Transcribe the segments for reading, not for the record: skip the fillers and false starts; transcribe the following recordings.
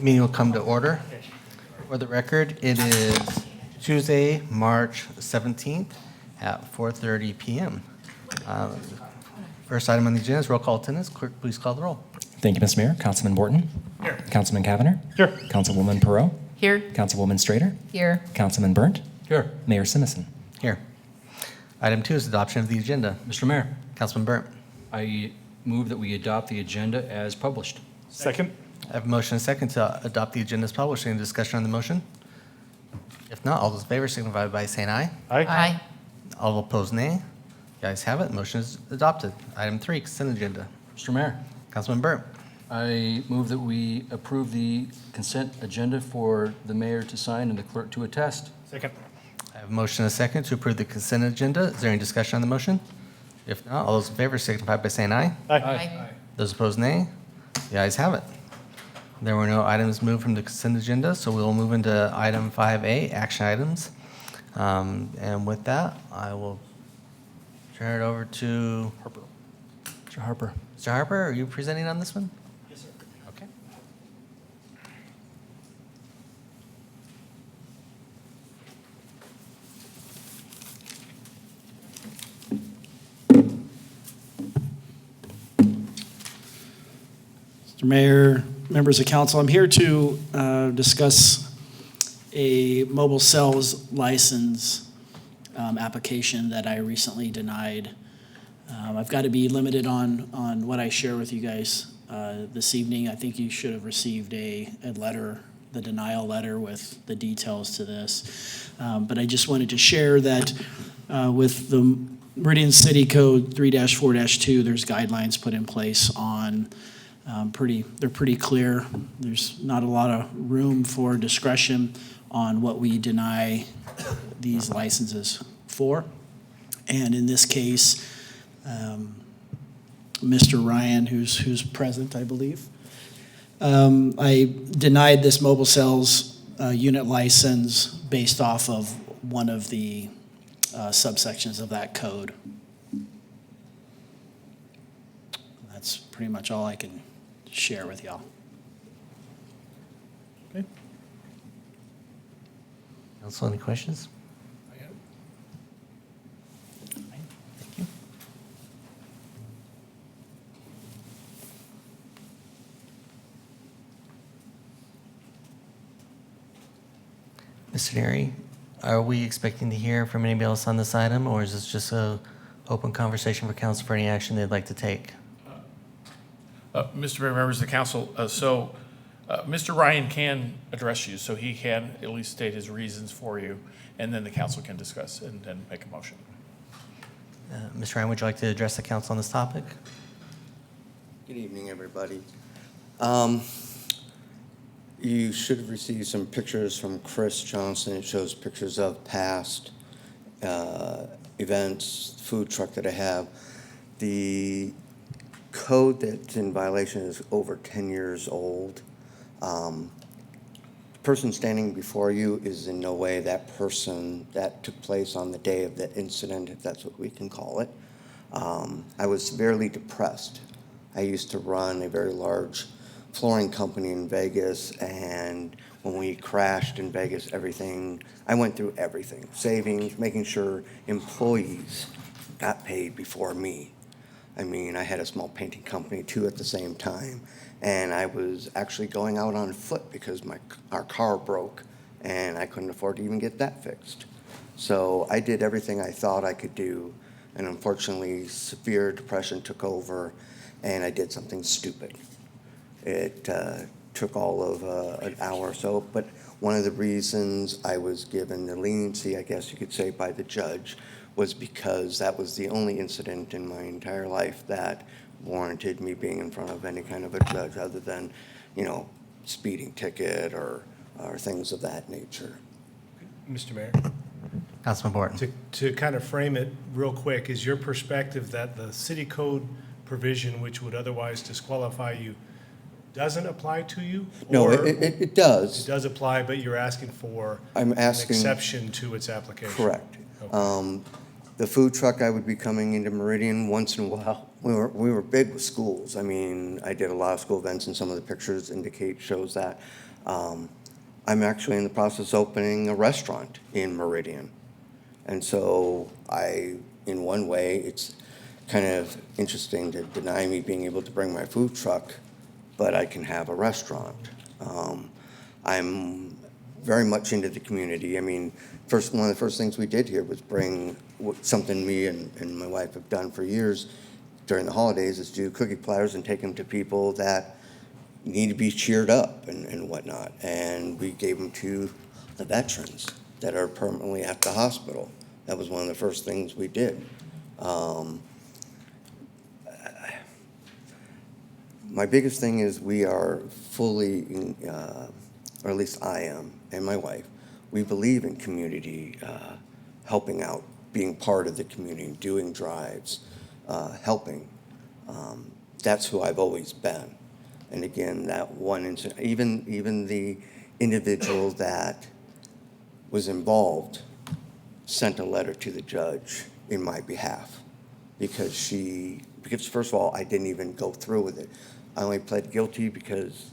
Meeting will come to order. For the record, it is Tuesday, March 17th at 4:30 p.m. First item on the agenda is roll call attendance. Clerk, please call the roll. Thank you, Mr. Mayor. Councilman Borton. Here. Councilman Cavanagh. Here. Councilwoman Perot. Here. Councilwoman Strader. Here. Councilman Burnt. Here. Mayor Simison. Here. Item 2 is adoption of the agenda. Mr. Mayor, Councilman Burnt. I move that we adopt the agenda as published. Second. I have a motion and a second to adopt the agenda as published. Any discussion on the motion? If not, all those in favor signify by saying aye. Aye. All opposed, nay. The ayes have it. Motion is adopted. Item 3, consent agenda. Mr. Mayor, Councilman Burnt. I move that we approve the consent agenda for the mayor to sign and the clerk to attest. Second. I have a motion and a second to approve the consent agenda. Is there any discussion on the motion? If not, all those in favor signify by saying aye. Aye. Those opposed, nay. The ayes have it. There were no items moved from the consent agenda, so we will move into item 5A, action items. And with that, I will turn it over to Harper. Mr. Harper. Mr. Harper. Are you presenting on this one? Yes, sir. Okay. Mr. Mayor, members of council, I'm here to discuss a mobile cells license application that I recently denied. I've got to be limited on what I share with you guys this evening. I think you should have received a letter, the denial letter with the details to this. But I just wanted to share that with the Meridian City Code 3-4-2, there's guidelines put in place on they're pretty clear. There's not a lot of room for discretion on what we deny these licenses for. And in this case, Mr. Ryan, who's present, I believe, I denied this mobile cells unit license based off of one of the subsections of that code. That's pretty much all I can share with y'all. Okay. Council, any questions? I got it. Thank you. Mr. Neri, are we expecting to hear from anybody else on this item, or is this just a open conversation for council for any action they'd like to take? Mr. Mayor, members of the council, Mr. Ryan can address you, so he can at least state his reasons for you, and then the council can discuss and then make a motion. Mr. Ryan, would you like to address the council on this topic? Good evening, everybody. You should have received some pictures from Chris Johnson. It shows pictures of past events, food truck that I have. The code that's in violation is over 10 years old. The person standing before you is in no way that person that took place on the day of the incident, if that's what we can call it. I was severely depressed. I used to run a very large flooring company in Vegas, and when we crashed in Vegas, I went through everything, savings, making sure employees got paid before me. I mean, I had a small painting company too at the same time, and I was actually going out on foot because our car broke, and I couldn't afford to even get that fixed. So I did everything I thought I could do, and unfortunately, severe depression took over, and I did something stupid. It took all of an hour or so, but one of the reasons I was given the leniency, I guess you could say, by the judge was because that was the only incident in my entire life that warranted me being in front of any kind of a judge other than, speeding ticket or things of that nature. Mr. Mayor, Councilman Borton. to kind of frame it real quick, is your perspective that the city code provision, which would otherwise disqualify you, doesn't apply to you? No, Or it does. it does apply, but you're asking for I'm an asking. exception to its application? Correct. Okay. The food truck, I would be coming into Meridian once in a while. We were big with schools. I mean, I did a lot of school events, and some of the pictures shows that. I'm actually in the process of opening a restaurant in Meridian. And so in one way, it's kind of interesting to deny me being able to bring my food truck, but I can have a restaurant. I'm very much into the community. I mean, one of the first things we did here was bring something me and my wife have done for years during the holidays is do cookie platters and take them to people that need to be cheered up and whatnot. And we gave them to the veterans that are permanently at the hospital. That was one of the first things we did. My biggest thing is we are fully, or at least I am, and my wife, we believe in community, helping out, being part of the community, doing drives, helping. That's who I've always been. And again, that one incident, even the individual that was involved sent a letter to the judge in my behalf because first of all, I didn't even go through with it. I only pled guilty because,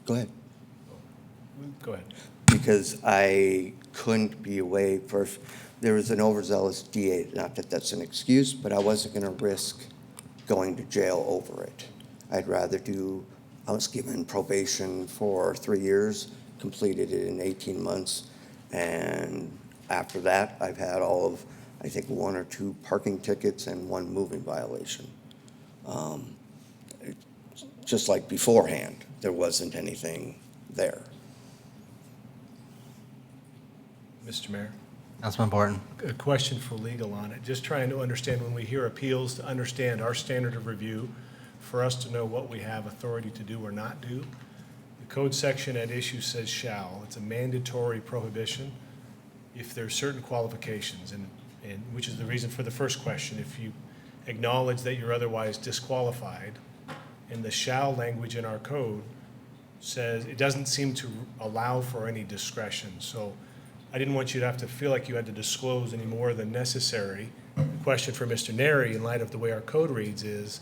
go ahead. Go ahead. Because I couldn't be away first. There was an overzealous DA, not that that's an excuse, but I wasn't gonna risk going to jail over it. I was given probation for 3 years, completed it in 18 months, and after that, I've had all of, I think, 1 or 2 parking tickets and 1 moving violation. Just like beforehand, there wasn't anything there. Mr. Mayor, Councilman Borton. a question for legal on it. Just trying to understand when we hear appeals, to understand our standard of review, for us to know what we have authority to do or not do. The code section at issue says shall. It's a mandatory prohibition if there's certain qualifications, and which is the reason for the first question. If you acknowledge that you're otherwise disqualified, and the shall language in our code says it doesn't seem to allow for any discretion. So I didn't want you to have to feel like you had to disclose any more than necessary. The question for Mr. Neri, in light of the way our code reads, is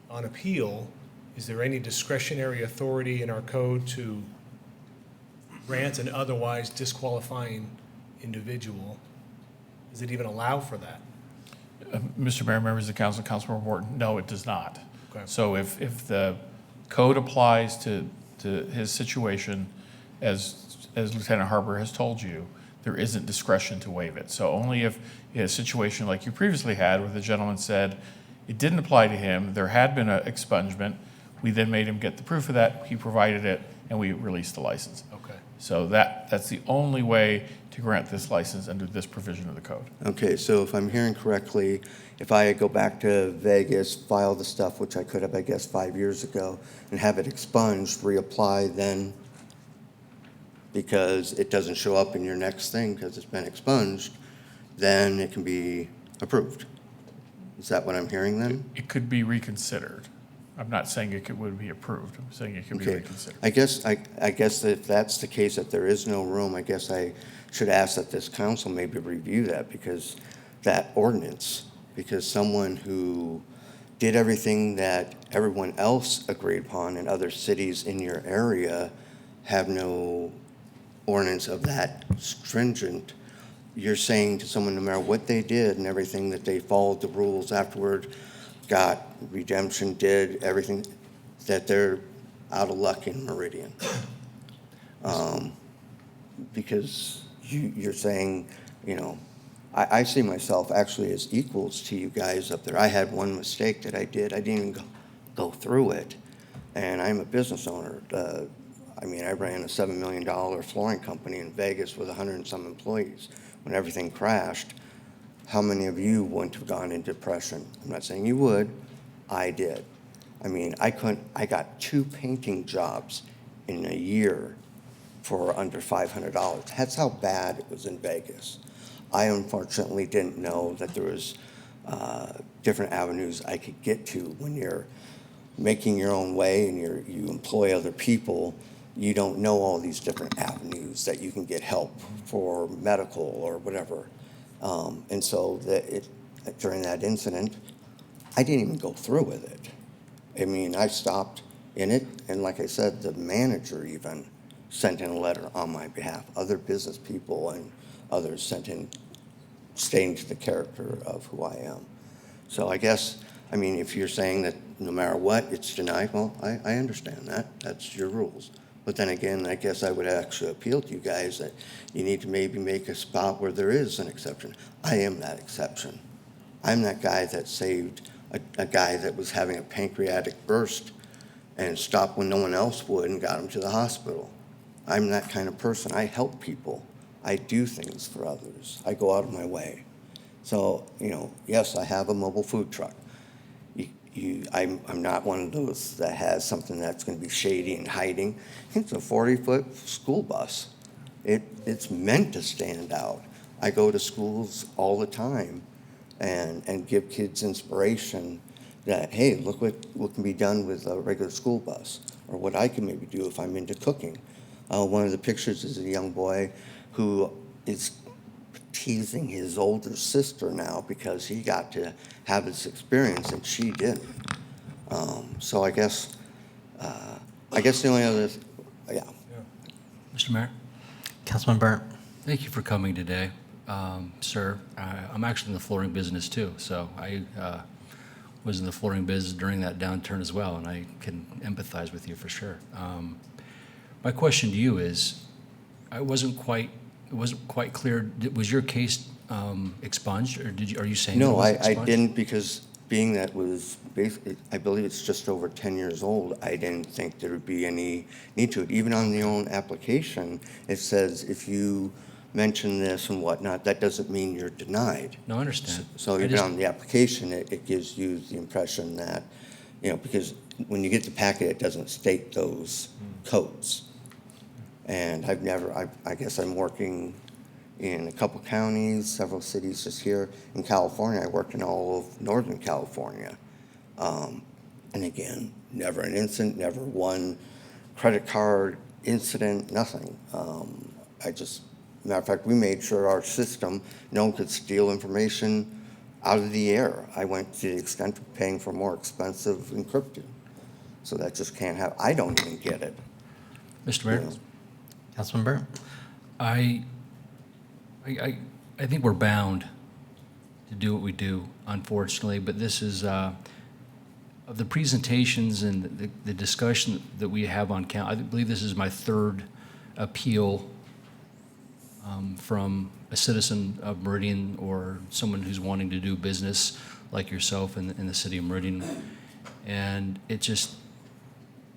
on appeal, is there any discretionary authority in our code to grant an otherwise disqualifying individual? Does it even allow for that? Mr. Mayor, members of the council, Councilmember Morton, no, it does not. Okay. So if the code applies to his situation, as Lieutenant Harper has told you, there isn't discretion to waive it. So only if you had a situation like you previously had where the gentleman said it didn't apply to him, there had been an expungement, we then made him get the proof of that, he provided it, and we released the license. Okay. So that's the only way to grant this license under this provision of the code. Okay, so if I'm hearing correctly, if I go back to Vegas, file the stuff, which I could have, I guess, 5 years ago, and have it expunged, reapply then, because it doesn't show up in your next thing because it's been expunged, then it can be approved. Is that what I'm hearing then? It could be reconsidered. I'm not saying would be approved, I'm saying it could be Okay. reconsidered. I guess if that's the case, that there is no room, I guess I should ask that this council maybe review that, because that ordinance, because someone who did everything that everyone else agreed upon in other cities in your area have no ordinance of that stringent. You're saying to someone, no matter what they did and everything, that they followed the rules afterward, got redemption, did everything, that they're out of luck in Meridian. Because you're saying, you know, I see myself actually as equals to you guys up there. I had one mistake that I did. I didn't even go through it. And I'm a business owner. I ran a $7 million flooring company in Vegas with 100 and some employees. When everything crashed, how many of you wouldn't have gone into depression? I'm not saying you would. I did. I got 2 painting jobs in a year for under $500. That's how bad it was in Vegas. I unfortunately didn't know that there was different avenues I could get to. When you're making your own way and you employ other people, you don't know all these different avenues that you can get help for medical or whatever. And so during that incident, I didn't even go through with it. I stopped in it, and like I said, the manager even sent in a letter on my behalf. Other business people and others sent in, stating to the character of who I am. So I guess, I mean, if you're saying that no matter what, it's denied, well, I understand that. That's your rules. But then again, I guess I would actually appeal to you guys that you need to maybe make a spot where there is an exception. I am that exception. I'm that guy that saved a guy that was having a pancreatic burst and stopped when no one else would and got him to the hospital. I'm that kind of person. I help people. I do things for others. I go out of my way. So, you know, yes, I have a mobile food truck. I'm not one of those that has something that's going to be shady and hiding. It's a 40-foot school bus. It's meant to stand out. I go to schools all the time and give kids inspiration that, hey, look what can be done with a regular school bus, or what I can maybe do if I'm into cooking. One of the pictures is a young boy who is teasing his older sister now because he got to have this experience and she didn't. So I guess the only other, yeah. Mr. Mayor? Councilman Burnt. Thank you for coming today, sir. I'm actually in the flooring business too, so I was in the flooring business during that downturn as well, and I can empathize with you for sure. My question to you is, it wasn't quite clear. Was your case expunged, or are you saying it No, was I expunged? didn't, because being that was basically, I believe it's just over 10 years old, I didn't think there would be any need to it. Even on the own application, it says if you mention this and whatnot, that doesn't mean you're denied. No, I understand. So I even just- on the application, it gives you the impression that, you know, because when you get the packet, it doesn't state those codes. And I guess I'm working in a couple counties, several cities just here. In California, I worked in all of Northern California. And again, never an incident, never one credit card incident, nothing. Matter of fact, we made sure our system, no one could steal information out of the air. I went to the extent of paying for more expensive encrypted. So that just can't happen. I don't even get it. Mr. Mayor? You know. Councilman Burnt. I think we're bound to do what we do, unfortunately, but this is, of the presentations and the discussion that we have on I believe this is my third appeal from a citizen of Meridian or someone who's wanting to do business like yourself in the city of Meridian. And it just,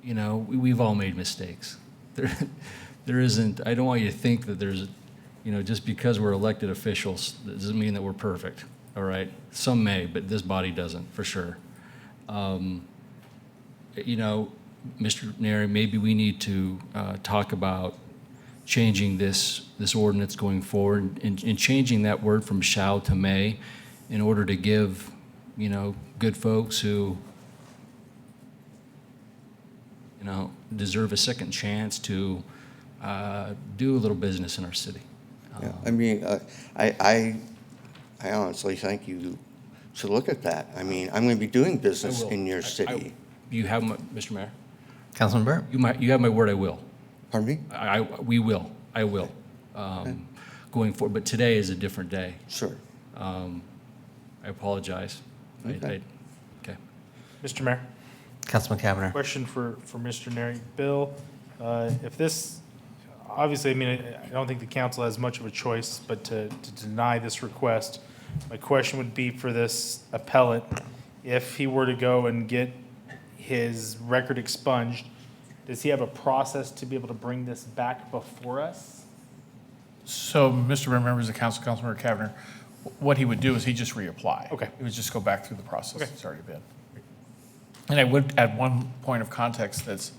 you know, we've all made mistakes. There isn't, I don't want you to think that there's, you know, just because we're elected officials, that doesn't mean that we're perfect, all right? Some may, but this body doesn't, for sure. You know, Mr. Neri, maybe we need to talk about changing this ordinance going forward and changing that word from shall to may in order to give, you know, good folks who, you know, deserve a second chance to do a little business in our city. Yeah, I mean, I honestly think you should look at that. I mean, I'm going to be doing business I will. in your city. You have my, Mr. Mayor? Councilman Burnt. You have my word, I will. Pardon me? We will. I will. Going forward, but today is a different day. Sure. I apologize. Okay. Okay. Mr. Mayor, Councilman Cavanagh. question for Mr. Neri. Bill, if this, obviously, I mean, I don't think the council has much of a choice but to deny this request. My question would be for this appellant, if he were to go and get his record expunged, does he have a process to be able to bring this back before us? So, Mr. Mayor, members of council, Councilmember Cavanagh, what he would do is he'd just reapply. Okay. He would just go back through the process Okay. it's already been. And I would add one point of context that's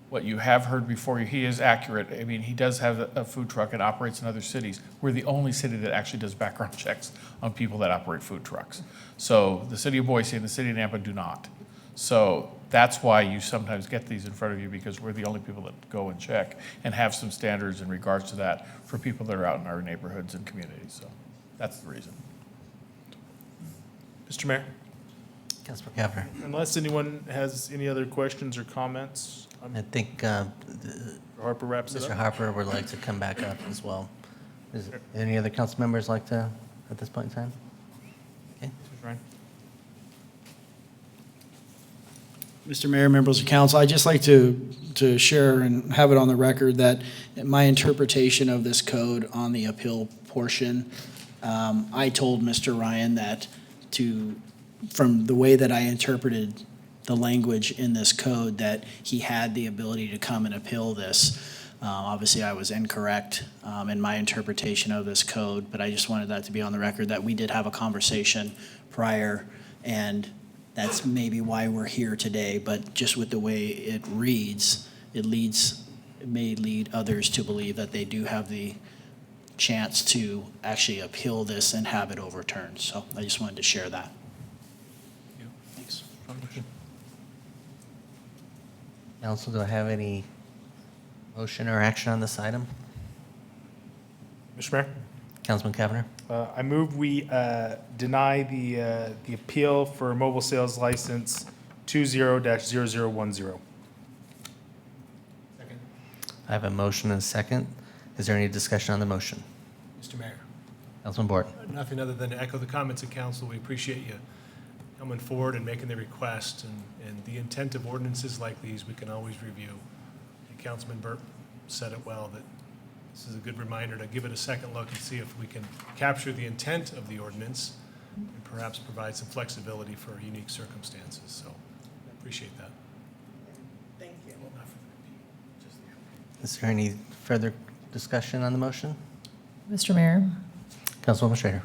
what you have heard before. He is accurate. I mean, he does have a food truck and operates in other cities. We're the only city that actually does background checks on people that operate food trucks. So the city of Boise and the city of Nampa do not. So that's why you sometimes get these in front of you, because we're the only people that go and check and have some standards in regards to that for people that are out in our neighborhoods and communities. So that's the reason. Mr. Mayor? Councilman Cavanagh. Unless anyone has any other questions or comments, I think Harper wraps it Mr. up. Harper would like to come back up as well. Is any other council members like to, at this point in time? Okay. Mr. Ryan? Mr. Mayor, members of council, I'd just like to share and have it on the record that my interpretation of this code on the appeal portion, I told Mr. Ryan that from the way that I interpreted the language in this code, that he had the ability to come and appeal this. Obviously, I was incorrect in my interpretation of this code, but I just wanted that to be on the record that we did have a conversation prior, and that's maybe why we're here today. But just with the way it reads, it may lead others to believe that they do have the chance to actually appeal this and have it overturned. So I just wanted to share that. Thanks. Council, do I have any motion or action on this item? Mr. Mayor? Councilman Cavanagh? I move we deny the appeal for mobile sales license 20-0010. I have a motion and a second. Is there any discussion on the motion? Mr. Mayor, Councilman Borton? nothing other than to echo the comments of council. We appreciate you coming forward and making the request, and the intent of ordinances like these, we can always review. And Councilman Burt said it well, that this is a good reminder to give it a second look and see if we can capture the intent of the ordinance and perhaps provide some flexibility for unique circumstances. So I appreciate that. Thank you. Is there any further discussion on the motion? Mr. Mayor, Councilwoman Schrader?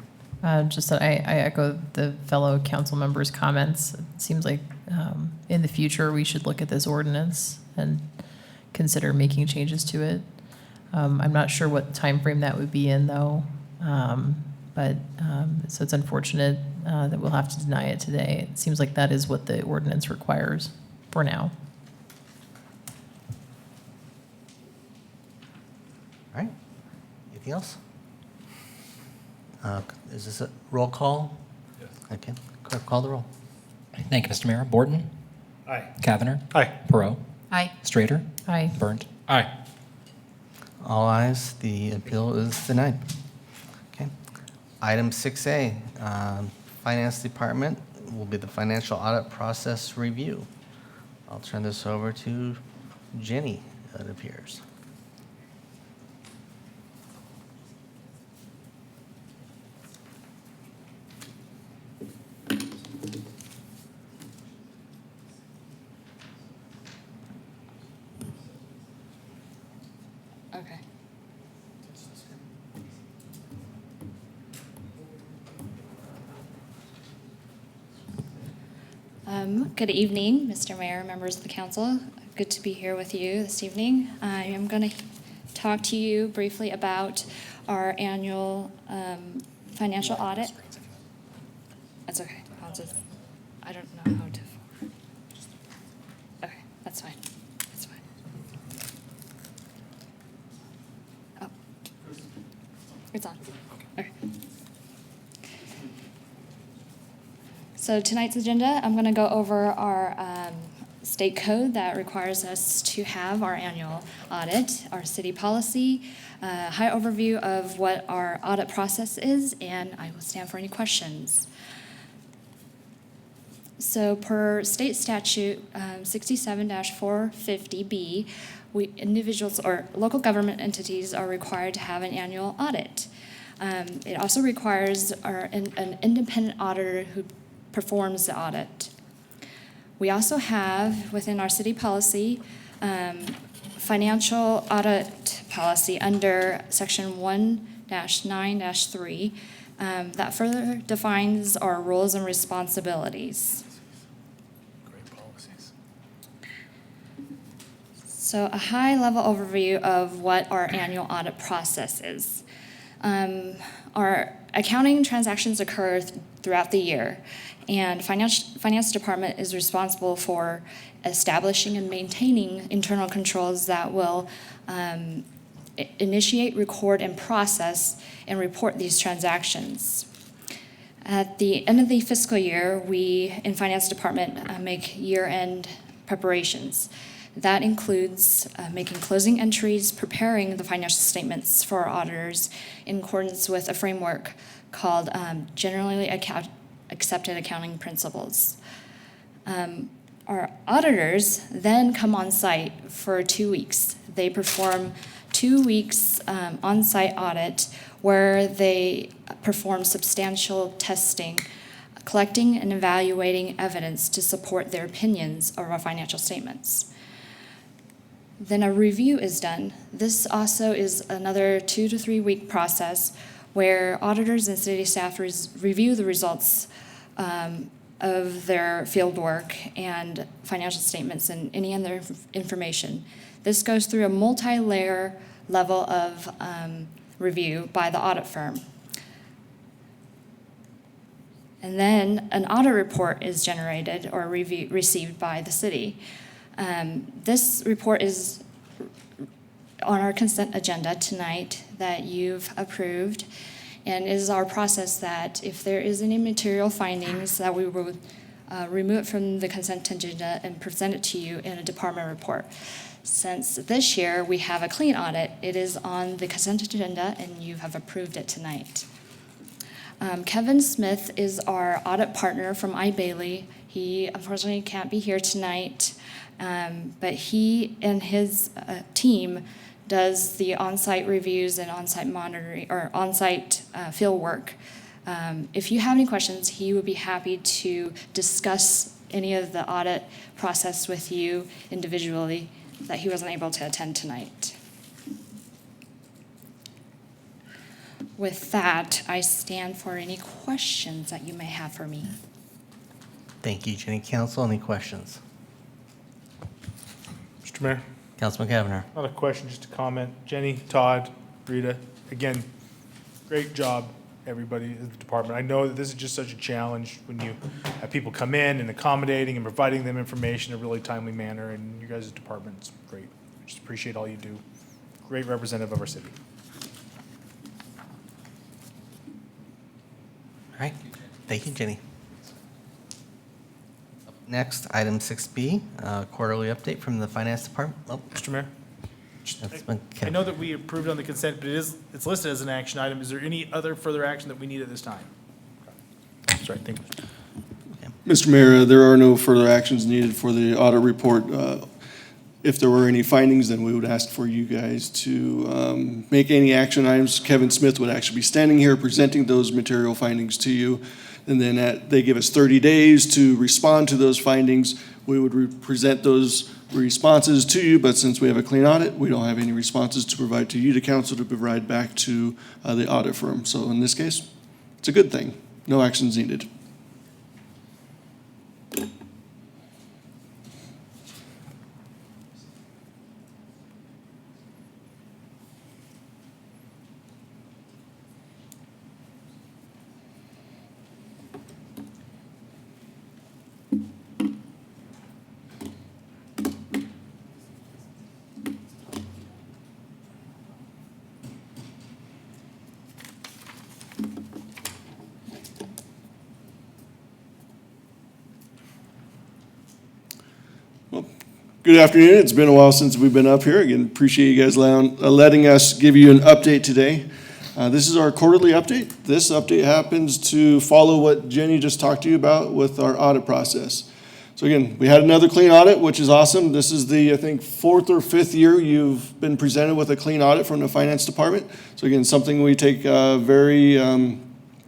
just that I echo the fellow council members' comments. It seems like in the future, we should look at this ordinance and consider making changes to it. I'm not sure what time frame that would be in, though. So it's unfortunate that we'll have to deny it today. It seems like that is what the ordinance requires for now. All right. Anything else? Is this a roll call? Yes. Okay. Clerk, call the roll. Thank you, Mr. Mayor. Borton? Aye. Cavanagh? Aye. Perot? Aye. Strader? Aye. Burnt? Aye. All ayes, the appeal is denied. Okay. Item 6A, Finance Department will be the financial audit process review. I'll turn this over to Jenny, it appears. Okay. Good evening, Mr. Mayor, members of the council. Good to be here with you this evening. I am going to talk to you briefly about our annual financial audit. That's okay. I don't know how to. Okay, that's fine. That's fine. Oh. It's on. Okay. So tonight's agenda, I'm going to go over our state code that requires us to have our annual audit, our city policy, high overview of what our audit process is, and I will stand for any questions. So per state statute 67-450B, individuals or local government entities are required to have an annual audit. It also requires an independent auditor who performs the audit. We also have within our city policy financial audit policy under section 1-9-3 that further defines our roles and responsibilities. Great policies. So a high-level overview of what our annual audit process is. Our accounting transactions occur throughout the year, and finance department is responsible for establishing and maintaining internal controls that will initiate, record, and process and report these transactions. At the end of the fiscal year, we in Finance Department make year-end preparations. That includes making closing entries, preparing the financial statements for our auditors in accordance with a framework called Generally Accepted Accounting Principles. Our auditors then come on site for 2 weeks. They perform 2 weeks on-site audit where they perform substantial testing, collecting and evaluating evidence to support their opinions of our financial statements. Then a review is done. This also is another 2 to 3 week process where auditors and city staff review the results of their field work and financial statements and any other information. This goes through a multi-layer level of review by the audit firm. And then an audit report is generated or received by the city. This report is on our consent agenda tonight that you've approved, and is our process that if there is any material findings that we will remove it from the consent agenda and present it to you in a department report. Since this year we have a clean audit, it is on the consent agenda and you have approved it tonight. Kevin Smith is our audit partner from I-Bailey. He unfortunately can't be here tonight, but he and his team does the on-site reviews and on-site monitoring or on-site field work. If you have any questions, he would be happy to discuss any of the audit process with you individually that he wasn't able to attend tonight. With that, I stand for any questions that you may have for me. Thank you, Jenny. Council, any questions? Mr. Mayor, Councilman Cavanagh. not a question, just a comment. Jenny, Todd, Rita, again, great job, everybody in the department. I know that this is just such a challenge when you have people come in and accommodating and providing them information in a really timely manner, and you guys' department's great. I just appreciate all you do. Great representative of our city. All right. Thank you, Jenny. Up next, item 6B, quarterly update from the Finance Department. Oh, Mr. Mayor? that's been I know that we approved on the consent, but it's listed as an action item. Is there any other further action that we need at this time? That's right, thank you. Mr. Mayor, there are no further actions needed for the audit report. If there were any findings, then we would ask for you guys to make any action items. Kevin Smith would actually be standing here presenting those material findings to you. And then they give us 30 days to respond to those findings. We would present those responses to you, but since we have a clean audit, we don't have any responses to provide to you, to council, to provide back to the audit firm. So in this case, it's a good thing. No actions needed. Good afternoon. It's been a while since we've been up here. Again, appreciate you guys letting us give you an update today. This is our quarterly update. This update happens to follow what Jenny just talked to you about with our audit process. So again, we had another clean audit, which is awesome. This is the, I think, 4th or 5th year you've been presented with a clean audit from the Finance Department. So again, something we take very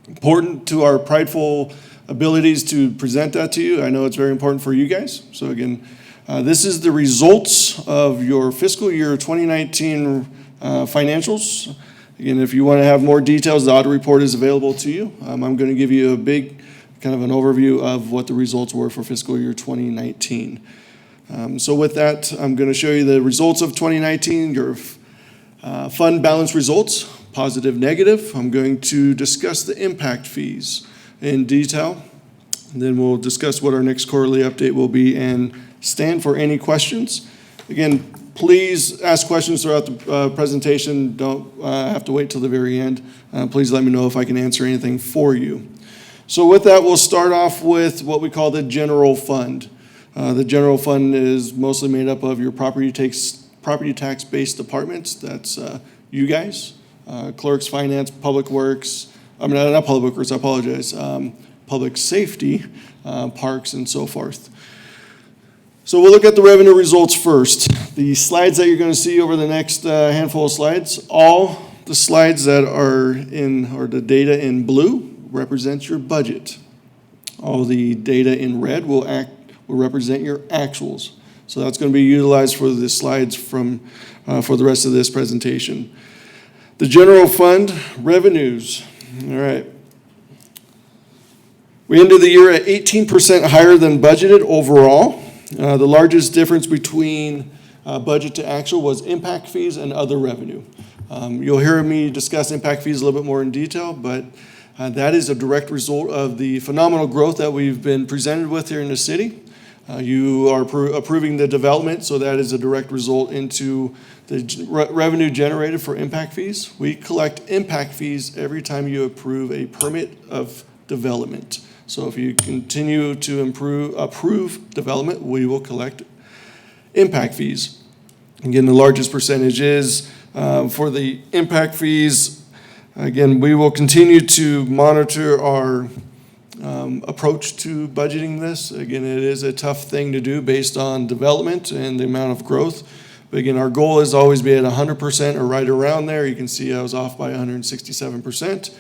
important to our prideful abilities to present that to you. I know it's very important for you guys. So again, this is the results of your fiscal year 2019 financials. Again, if you want to have more details, the audit report is available to you. I'm going to give you a big kind of an overview of what the results were for fiscal year 2019. So with that, I'm going to show you the results of 2019, your fund balance results, positive, negative. I'm going to discuss the impact fees in detail. And then we'll discuss what our next quarterly update will be and stand for any questions. Again, please ask questions throughout the presentation. Don't have to wait till the very end. Please let me know if I can answer anything for you. So with that, we'll start off with what we call the general fund. The general fund is mostly made up of your property tax-based departments. That's you guys, clerks, finance, public works. I mean, not public works, I apologize. Public safety, parks, and so forth. So we'll look at the revenue results first. The slides that you're going to see over the next handful of slides, all the slides that are the data in blue represents your budget. All the data in red will represent your actuals. So that's going to be utilized for the slides for the rest of this presentation. The general fund revenues. All right. We ended the year at 18% higher than budgeted overall. The largest difference between budget to actual was impact fees and other revenue. You'll hear me discuss impact fees a little bit more in detail, but that is a direct result of the phenomenal growth that we've been presented with here in the city. You are approving the development, so that is a direct result into the revenue generated for impact fees. We collect impact fees every time you approve a permit of development. So if you continue to approve development, we will collect impact fees. Again, the largest percentage is for the impact fees. Again, we will continue to monitor our approach to budgeting this. Again, it is a tough thing to do based on development and the amount of growth. But again, our goal is always be at 100% or right around there. You can see I was off by 167%.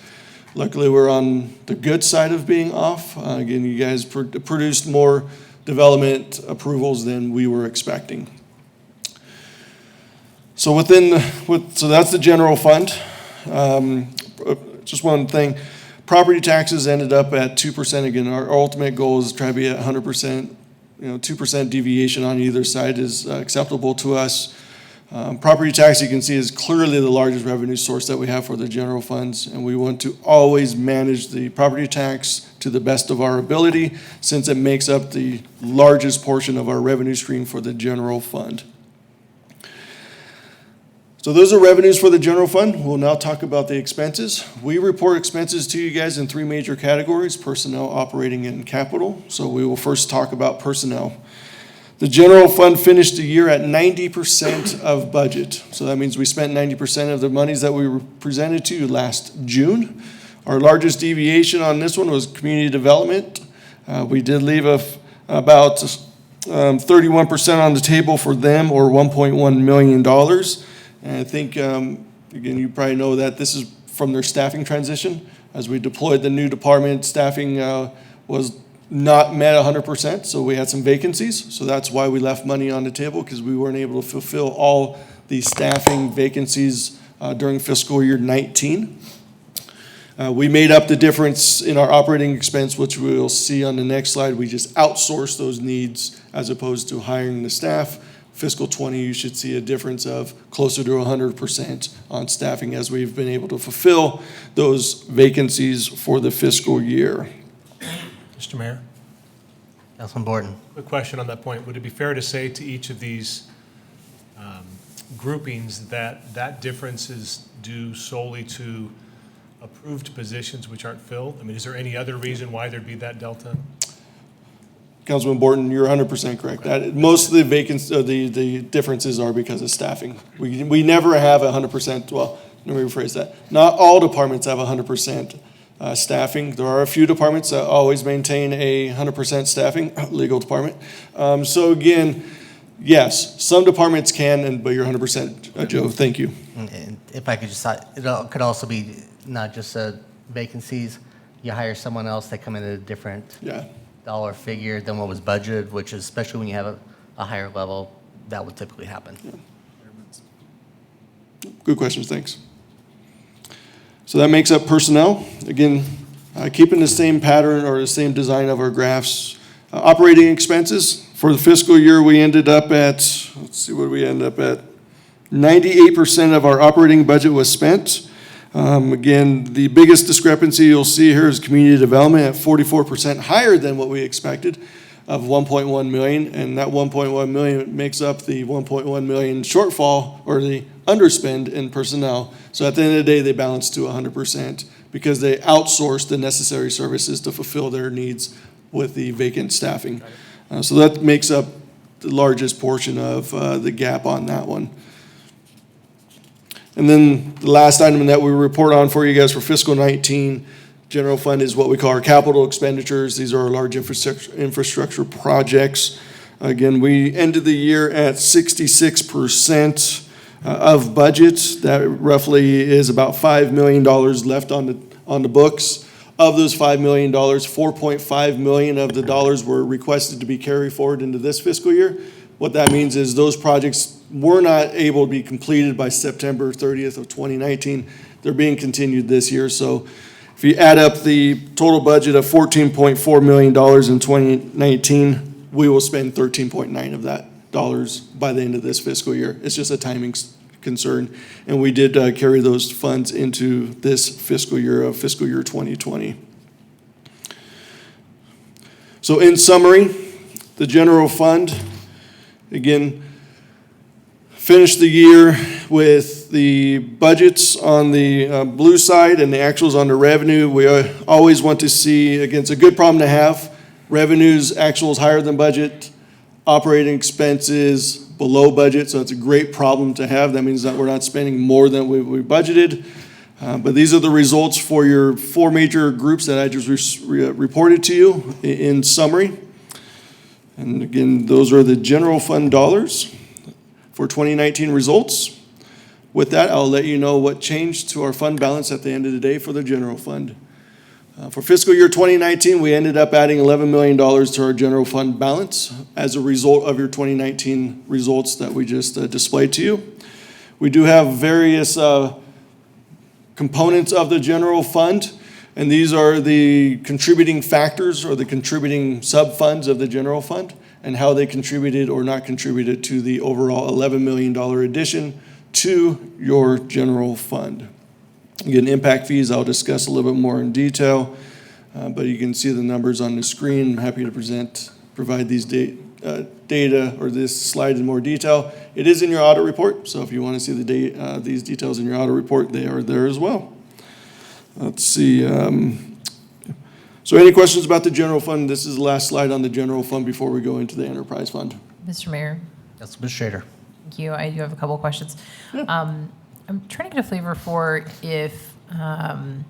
Luckily, we're on the good side of being off. Again, you guys produced more development approvals than we were expecting. So that's the general fund. Just one thing, property taxes ended up at 2%. Again, our ultimate goal is to try to be at 100%. 2% deviation on either side is acceptable to us. Property tax, you can see, is clearly the largest revenue source that we have for the general funds, and we want to always manage the property tax to the best of our ability, since it makes up the largest portion of our revenue stream for the general fund. So those are revenues for the general fund. We'll now talk about the expenses. We report expenses to you guys in three major categories: personnel, operating, and capital. So we will first talk about personnel. The general fund finished the year at 90% of budget. So that means we spent 90% of the monies that we presented to you last June. Our largest deviation on this one was community development. We did leave about 31% on the table for them, or $1.1 million. And I think, again, you probably know that this is from their staffing transition. As we deployed the new department, staffing was not met 100%, so we had some vacancies. So that's why we left money on the table, because we weren't able to fulfill all the staffing vacancies during fiscal year 19. We made up the difference in our operating expense, which we will see on the next slide. We just outsourced those needs as opposed to hiring the staff. Fiscal 20, you should see a difference of closer to 100% on staffing, as we've been able to fulfill those vacancies for the fiscal year. Mr. Mayor, Councilman Borton. quick question on that point. Would it be fair to say to each of these groupings that difference is due solely to approved positions which aren't filled? I mean, is there any other reason why there'd be that delta? Councilman Borton, you're 100% correct. Most of the differences are because of staffing. We never have 100%, well, let me rephrase that. Not all departments have 100% staffing. There are a few departments that always maintain a 100% staffing, legal department. So again, yes, some departments can, but you're 100%, Joe. Thank you. And if I could just, it could also be not just vacancies. You hire someone else, they come in at a different dollar figure than what was budgeted, which is, especially when you have a higher level, that would typically happen. Good questions, thanks. So that makes up personnel. Again, keeping the same pattern or the same design of our graphs. Operating expenses, for the fiscal year, we ended up at, let's see what we ended up at. 98% of our operating budget was spent. Again, the biggest discrepancy you'll see here is community development at 44% higher than what we expected of $1.1 million, and that $1.1 million makes up the $1.1 million shortfall or the underspend in personnel. So at the end of the day, they balance to 100%. because they outsource the necessary services to fulfill their needs with the vacant staffing. So that makes up the largest portion of the gap on that one. And then the last item that we report on for you guys for fiscal 19, general fund, is what we call our capital expenditures. These are our large infrastructure projects. Again, we ended the year at 66% of budget. That roughly is about $5 million left on the books. Of those $5 million, $4.5 million of the dollars were requested to be carried forward into this fiscal year. What that means is those projects were not able to be completed by September 30th of 2019. They're being continued this year. So if you add up the total budget of $14.4 million in 2019, we will spend 13.9 of that dollars by the end of this fiscal year. It's just a timing concern. And we did carry those funds into this fiscal year 2020. So in summary, the general fund, again, finished the year with the budgets on the blue side and the actuals on the revenue. We always want to see, again, it's a good problem to have. Revenues, actuals higher than budget, operating expenses below budget, so it's a great problem to have. That means that we're not spending more than we budgeted. But these are the results for your four major groups that I just reported to you in summary. And again, those are the general fund dollars for 2019 results. With that, I'll let you know what changed to our fund balance at the end of the day for the general fund. For fiscal year 2019, we ended up adding $11 million to our general fund balance as a result of your 2019 results that we just displayed to you. We do have various components of the general fund, and these are the contributing factors or the contributing sub-funds of the general fund and how they contributed or not contributed to the overall $11 million addition to your general fund. Again, impact fees I'll discuss a little bit more in detail, but you can see the numbers on the screen. I'm happy to provide these data or this slide in more detail. It is in your audit report, so if you want to see these details in your audit report, they are there as well. Let's see. So any questions about the general fund? This is the last slide on the general fund before we go into the enterprise fund. Mr. Mayor? Yes, Ms. Schrader. Thank you. I do have a couple of questions. I'm trying to get a flavor for if how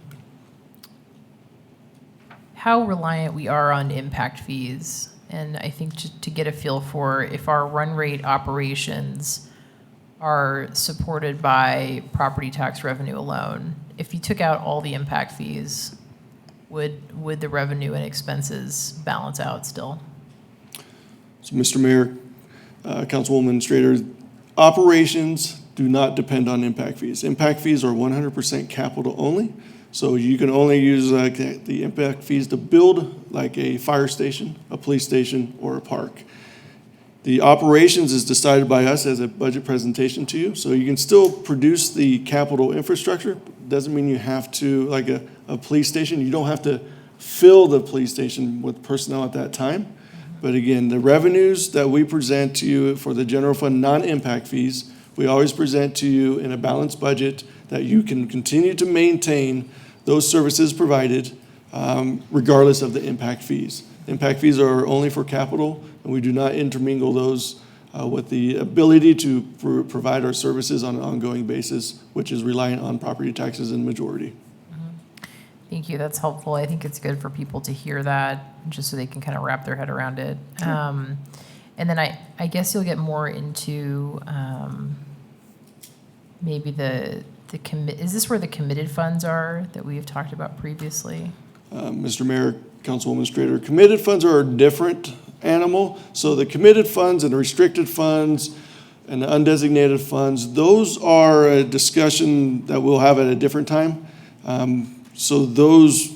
reliant we are on impact fees. And I think to get a feel for if our run rate operations are supported by property tax revenue alone. If you took out all the impact fees, would the revenue and expenses balance out still? So, Mr. Mayor, Councilwoman Strader, operations do not depend on impact fees. Impact fees are 100% capital only. So you can only use the impact fees to build like a fire station, a police station, or a park. The operations is decided by us as a budget presentation to you. So you can still produce the capital infrastructure. Doesn't mean you have to, like a police station, you don't have to fill the police station with personnel at that time. But again, the revenues that we present to you for the general fund non-impact fees, we always present to you in a balanced budget that you can continue to maintain those services provided regardless of the impact fees. Impact fees are only for capital, and we do not intermingle those with the ability to provide our services on an ongoing basis, which is reliant on property taxes in majority. Thank you. That's helpful. I think it's good for people to hear that just so they can kind of wrap their head around it. And then I guess you'll get more into maybe is this where the committed funds are that we have talked about previously? Mr. Mayor, Councilwoman Strader, committed funds are a different animal. So the committed funds and the restricted funds and the undesignated funds, those are a discussion that we'll have at a different time. So those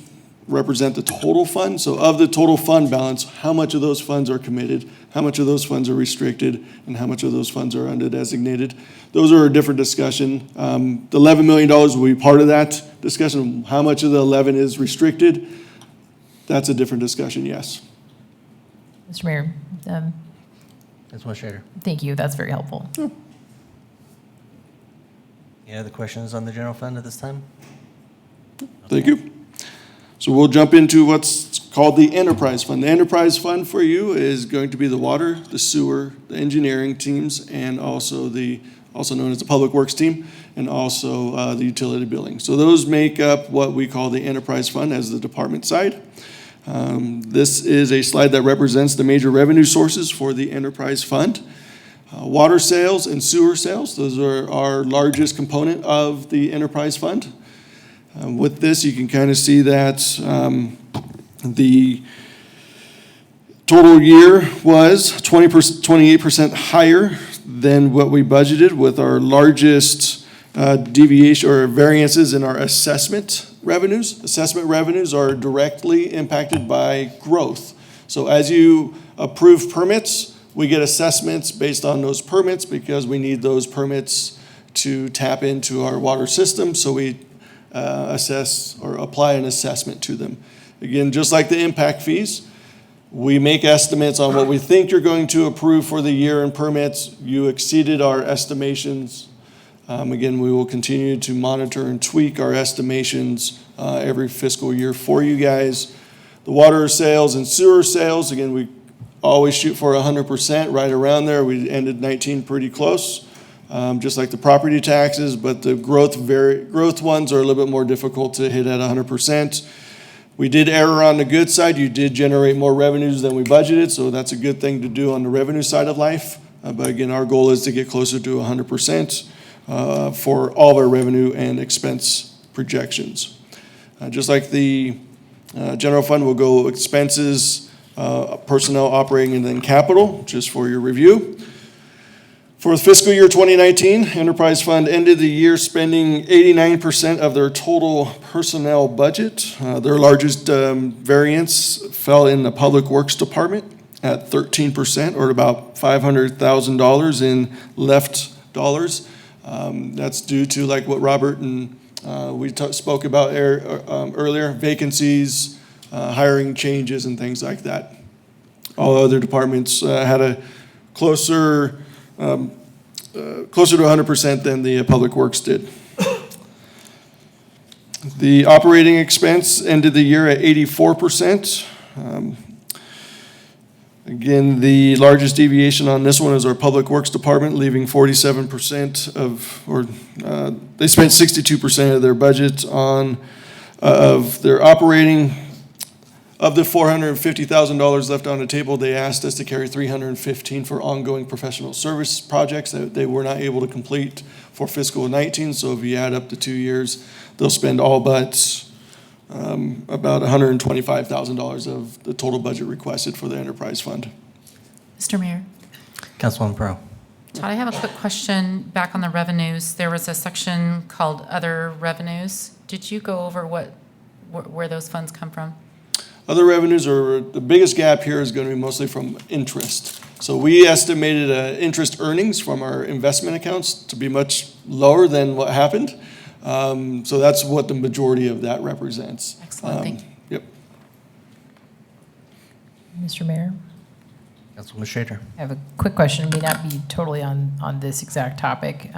represent the total fund. So of the total fund balance, how much of those funds are committed, how much of those funds are restricted, and how much of those funds are undesignated. Those are a different discussion. The $11 million will be part of that discussion. How much of the 11 is restricted? That's a different discussion, yes. Mr. Mayor, Ms. Schrader. thank you. That's very helpful. Sure. Any other questions on the general fund at this time? Thank you. So we'll jump into what's called the enterprise fund. The enterprise fund for you is going to be the water, the sewer, the engineering teams, and also known as the public works team, and also the utility billing. So those make up what we call the enterprise fund as the department side. This is a slide that represents the major revenue sources for the enterprise fund. Water sales and sewer sales, those are our largest component of the enterprise fund. With this, you can kind of see that the total year was 28% higher than what we budgeted, with our largest deviation or variances in our assessment revenues. Assessment revenues are directly impacted by growth. So as you approve permits, we get assessments based on those permits because we need those permits to tap into our water system. So we assess or apply an assessment to them. Again, just like the impact fees, we make estimates on what we think you're going to approve for the year in permits. You exceeded our estimations. Again, we will continue to monitor and tweak our estimations every fiscal year for you guys. The water sales and sewer sales, again, we always shoot for 100%, right around there. We ended 19 pretty close. Just like the property taxes, but the growth ones are a little bit more difficult to hit at 100%. We did err on the good side. You did generate more revenues than we budgeted, so that's a good thing to do on the revenue side of life. But again, our goal is to get closer to 100% for all of our revenue and expense projections. Just like the general fund, we'll go expenses, personnel, operating, and then capital, just for your review. For the fiscal year 2019, Enterprise Fund ended the year spending 89% of their total personnel budget. Their largest variance fell in the Public Works Department at 13%, or about $500,000 in left dollars. That's due to, like what Robert and we spoke about earlier, vacancies, hiring changes, and things like that. All other departments had a closer to 100% than the Public Works did. The operating expense ended the year at 84%. Again, the largest deviation on this one is our Public Works Department, leaving 47% they spent 62% of their budget on, of their operating. Of the $450,000 left on the table, they asked us to carry $315,000 for ongoing professional service projects that they were not able to complete for fiscal 19. So if you add up the 2 years, they'll spend all but about $125,000 of the total budget requested for the enterprise fund. Mr. Mayor. Councilwoman Pro. Todd, I have a quick question back on the revenues. There was a section called Other Revenues. Did you go over where those funds come from? Other revenues are, the biggest gap here is going to be mostly from interest. So we estimated interest earnings from our investment accounts to be much lower than what happened. So that's what the majority of that represents. Excellent, thank you. Yep. Mr. Mayor, Councilwoman Schrader. I have a quick question. It may not be totally on this exact topic.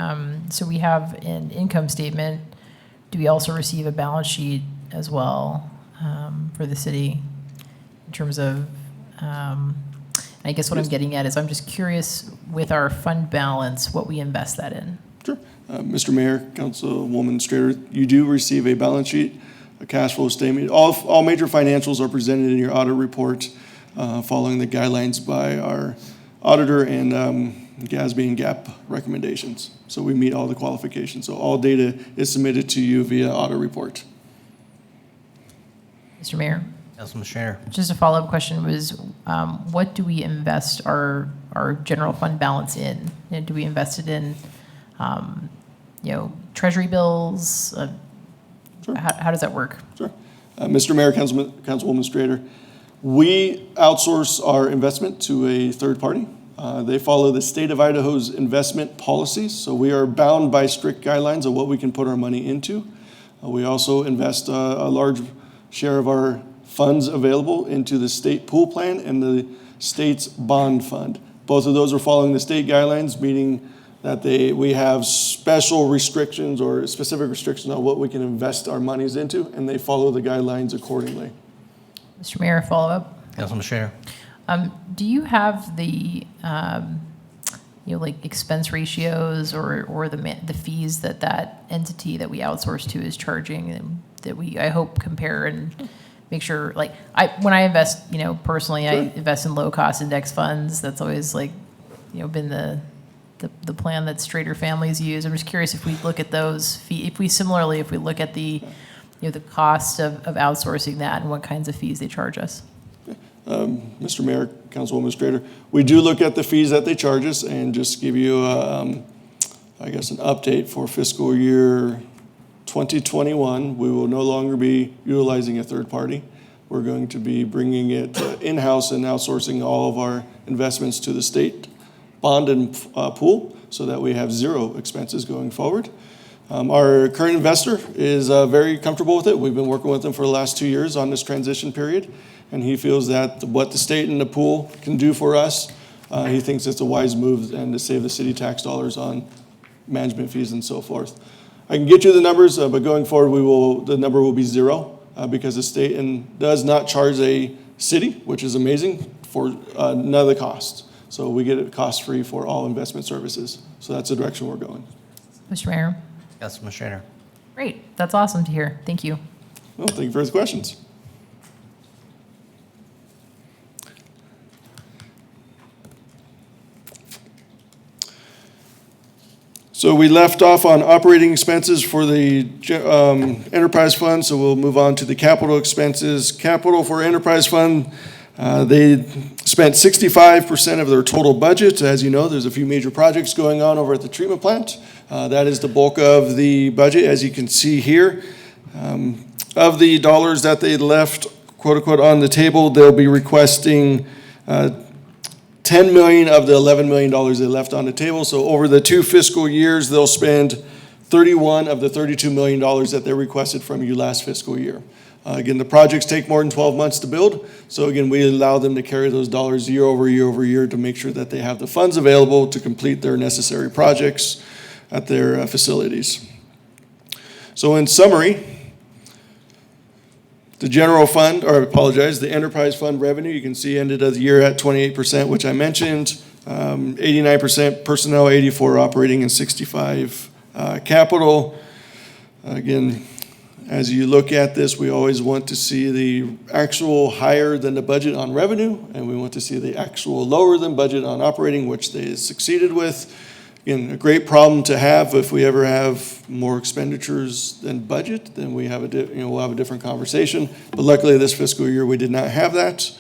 So we have an income statement. Do we also receive a balance sheet as well for the city in terms of, I guess what I'm getting at is I'm just curious with our fund balance, what we invest that in. Sure. Mr. Mayor, Councilwoman Strader, you do receive a balance sheet, a cash flow statement. All major financials are presented in your audit report following the guidelines by our auditor and GASB and GAAP recommendations. So we meet all the qualifications. So all data is submitted to you via audit report. Mr. Mayor? Councilman Schrader. Just a follow-up question was, what do we invest our general fund balance in? And do we invest it in, treasury bills? Sure. How does that work? Sure. Mr. Mayor, Councilwoman Strader, we outsource our investment to a third party. They follow the state of Idaho's investment policies, so we are bound by strict guidelines of what we can put our money into. We also invest a large share of our funds available into the state pool plan and the state's bond fund. Both of those are following the state guidelines, meeting that we have special restrictions or specific restrictions on what we can invest our monies into, and they follow the guidelines accordingly. Mr. Mayor, follow-up. Councilman Schrader. Do you have the, like expense ratios or the fees that entity that we outsource to is charging, and that I hope compare and make sure, like, when I invest, personally, I invest in low-cost index funds. That's always been the plan that straighter families use. I'm just curious if we look at those fees, if we look at the, the cost of outsourcing that and what kinds of fees they charge us. Mr. Mayor, Councilwoman Strader, we do look at the fees that they charge us, and just give you, an update for fiscal year 2021. We will no longer be utilizing a third party. We're going to be bringing it in-house and outsourcing all of our investments to the state bond and pool, so that we have zero expenses going forward. Our current investor is very comfortable with it. We've been working with him for the last 2 years on this transition period, and he feels that what the state and the pool can do for us, he thinks it's a wise move and to save the city tax dollars on management fees and so forth. I can get you the numbers, but going forward, the number will be zero, because the state does not charge a city, which is amazing, for none of the costs. So we get it cost-free for all investment services. So that's the direction we're going. Mr. Mayor? Councilman Schrader. Great. That's awesome to hear. Thank you. Well, thank you for the questions. So we left off on operating expenses for the enterprise fund, so we'll move on to the capital expenses. Capital for enterprise fund, they spent 65% of their total budget. As you know, there's a few major projects going on over at the treatment plant. That is the bulk of the budget, as you can see here. Of the dollars that they left, quote unquote, on the table, they'll be requesting $10 million of the $11 million they left on the table. So over the 2 fiscal years, they'll spend 31 of the $32 million that they requested from you last fiscal year. Again, the projects take more than 12 months to build. So again, we allow them to carry those dollars year over year over year to make sure that they have the funds available to complete their necessary projects at their facilities. So in summary, the general fund, the enterprise fund revenue, you can see ended of the year at 28%, which I mentioned, 89% personnel, 84 operating, and 65 capital. Again, as you look at this, we always want to see the actual higher than the budget on revenue, and we want to see the actual lower than budget on operating, which they succeeded with. Again, a great problem to have. If we ever have more expenditures than budget, then we'll have a different conversation. But luckily, this fiscal year, we did not have that.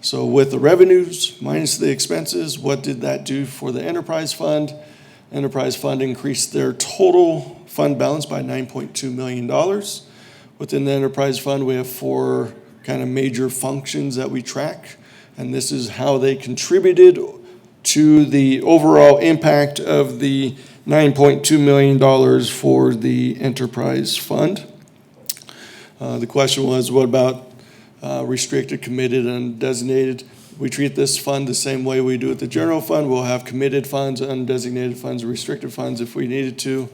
So with the revenues minus the expenses, what did that do for the enterprise fund? Enterprise fund increased their total fund balance by $9.2 million. Within the enterprise fund, we have 4 kind of major functions that we track, and this is how they contributed to the overall impact of the $9.2 million for the enterprise fund. The question was, what about restricted, committed, and designated? We treat this fund the same way we do with the general fund. We'll have committed funds, undesignated funds, restricted funds if we needed to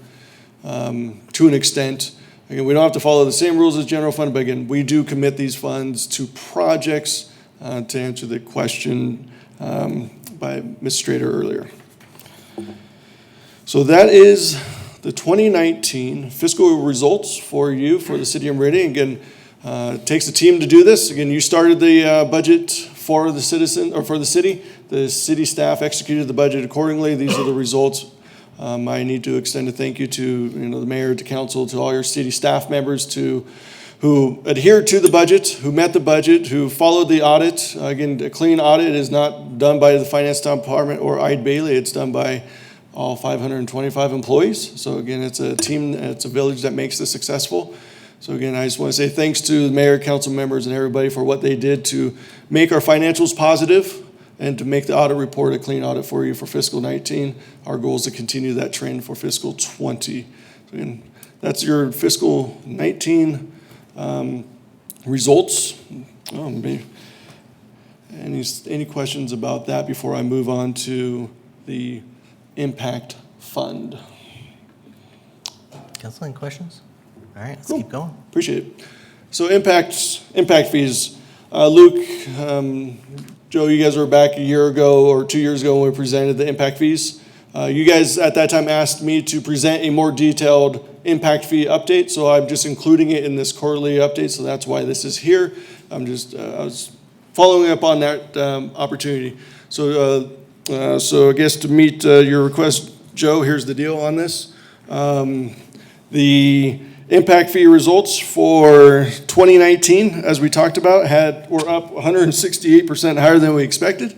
an extent. Again, we don't have to follow the same rules as general fund, but again, we do commit these funds to projects to answer the question by Ms. Strader earlier. So that is the 2019 fiscal results for you, for the city of Meridian. Again, it takes a team to do this. Again, you started the budget for the citizen, or for the city. The city staff executed the budget accordingly. These are the results. I need to extend a thank you to the mayor, to council, to all your city staff members who adhered to the budget, who met the budget, who followed the audit. Again, a clean audit is not done by the finance department or Eide Bailey. It's done by all 525 employees. So again, it's a team, it's a village that makes this successful. So again, I just want to say thanks to the mayor, council members, and everybody for what they did to make our financials positive and to make the audit report a clean audit for you for fiscal 19. Our goal is to continue that trend for fiscal 20. So again, that's your fiscal 19 results. Any questions about that before I move on to the impact fund. Council, any questions? All right, let's Cool. keep going. Appreciate it. So impact fees. Luke, Joe, you guys were back a year ago or 2 years ago when we presented the impact fees. You guys at that time asked me to present a more detailed impact fee update, so I'm just including it in this quarterly update, so that's why this is here. I was following up on that opportunity. So I guess to meet your request, Joe, here's the deal on this. The impact fee results for 2019, as we talked about, were up 168% higher than we expected,